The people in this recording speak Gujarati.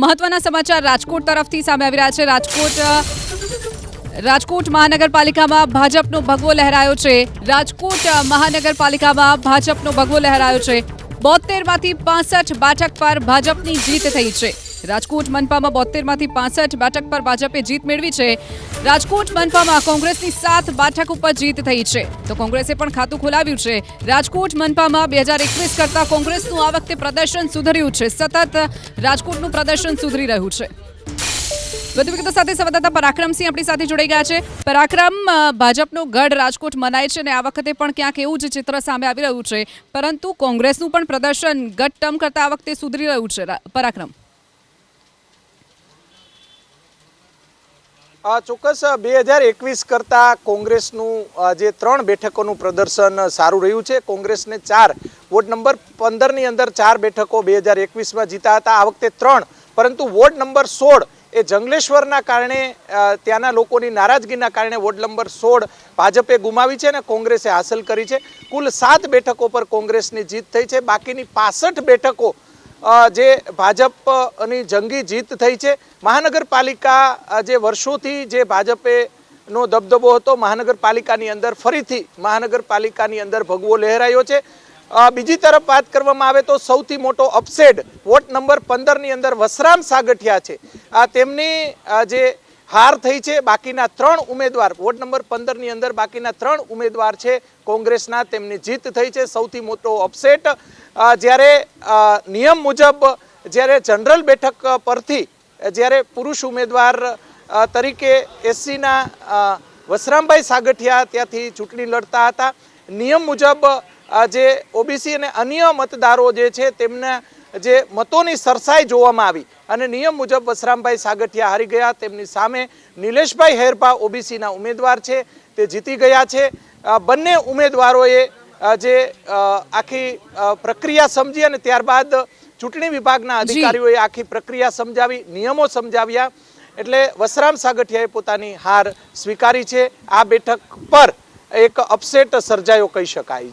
મહત્વના સમાચાર રાજકોટ તરફથી સામે આવી રહ્યા છે। રાજકોટ મહાનગરપાલિકામાં ભાજપનો ભગવો લહેરાયો છે। રાજકોટ મહાનગરપાલિકામાં ભાજપનો ભગવો લહેરાયો છે। 72 માંથી 65 બેઠક પર ભાજપની જીત થઈ છે। રાજકોટ મનપામાં 72 માંથી 65 બેઠક પર ભાજપે જીત મેળવી છે। રાજકોટ મનપામાં કોંગ્રેસની 7 બેઠક ઉપર જીત થઈ છે, તો કોંગ્રેસે પણ ખાતું ખોલાવ્યું છે। રાજકોટ મનપામાં 2021 કરતા કોંગ્રેસનું આ વખતે પ્રદર્શન સુધર્યું છે। સતત રાજકોટનું પ્રદર્શન સુધરી રહ્યું છે। વધુ વિગતો સાથે સંવાદદાતા પરાક્રમસિંહ આપણી સાથે જોડાઈ ગયા છે। પરાક્રમ, ભાજપનો ગઢ રાજકોટ મનાય છે અને આ વખતે પણ ક્યાંક એવું જ ચિત્ર સામે આવી રહ્યું છે, પરંતુ કોંગ્રેસનું પણ પ્રદર્શન ગત ટર્મ કરતા આ વખતે સુધરી રહ્યું છે। પરાક્રમ, ચોક્કસ 2021 કરતા કોંગ્રેસનું જે 3 બેઠકોનું પ્રદર્શન સારું રહ્યું છે। કોંગ્રેસને 4 વોર્ડ નંબર 15ની અંદર 4 બેઠકો 2021માં જીતા હતા, આ વખતે 3, પરંતુ વોર્ડ નંબર 16 એ જંગલેશ્વરના કારણે ત્યાંના લોકોની નારાજગીના કારણે વોર્ડ નંબર 16 ભાજપે ગુમાવી છે અને કોંગ્રેસે હાંસલ કરી છે। કુલ 7 બેઠકો પર કોંગ્રેસની જીત થઈ છે, બાકીની 65 બેઠકો જે ભાજપની જંગી જીત થઈ છે। મહાનગરપાલિકા જે વર્ષોથી જે ભાજપનો દબદબો હતો, મહાનગરપાલિકાની અંદર ફરીથી મહાનગરપાલિકાની અંદર ભગવો લહેરાયો છે। બીજી તરફ વાત કરવામાં આવે તો સૌથી મોટો અપસેટ વોર્ડ નંબર 15ની અંદર વસરામ સાગઠિયા છે, તેમની જે હાર થઈ છે। બાકીના 3 ઉમેદવાર વોર્ડ નંબર 15ની અંદર બાકીના 3 ઉમેદવાર છે કોંગ્રેસના, તેમની જીત થઈ છે। સૌથી મોટો અપસેટ જ્યારે નિયમ મુજબ જ્યારે જનરલ બેઠક પરથી જ્યારે પુરુષ ઉમેદવાર તરીકે એસસીના વસરામભાઈ સાગઠિયા ત્યાંથી ચૂંટણી લડતા હતા, નિયમ મુજબ જે ઓબીસી અને અન્ય મતદારો જે છે તેમના જે મતોની સરસાઈ જોવામાં આવી અને નિયમ મુજબ વસરામભાઈ સાગઠિયા હારી ગયા। તેમની સામે નિલેશભાઈ હેરપા ઓબીસીના ઉમેદવાર છે, તે જીતી ગયા છે। બંને ઉમેદવારોએ જે આખી પ્રક્રિયા સમજી અને ત્યારબાદ ચૂંટણી વિભાગના અધિકારીઓએ આખી પ્રક્રિયા સમજાવી, નિયમો સમજાવ્યા, એટલે વસરામ સાગઠિયાએ પોતાની હાર સ્વીકારી છે। આ બેઠક પર એક અપસેટ સર્જાયો કહી શકાય।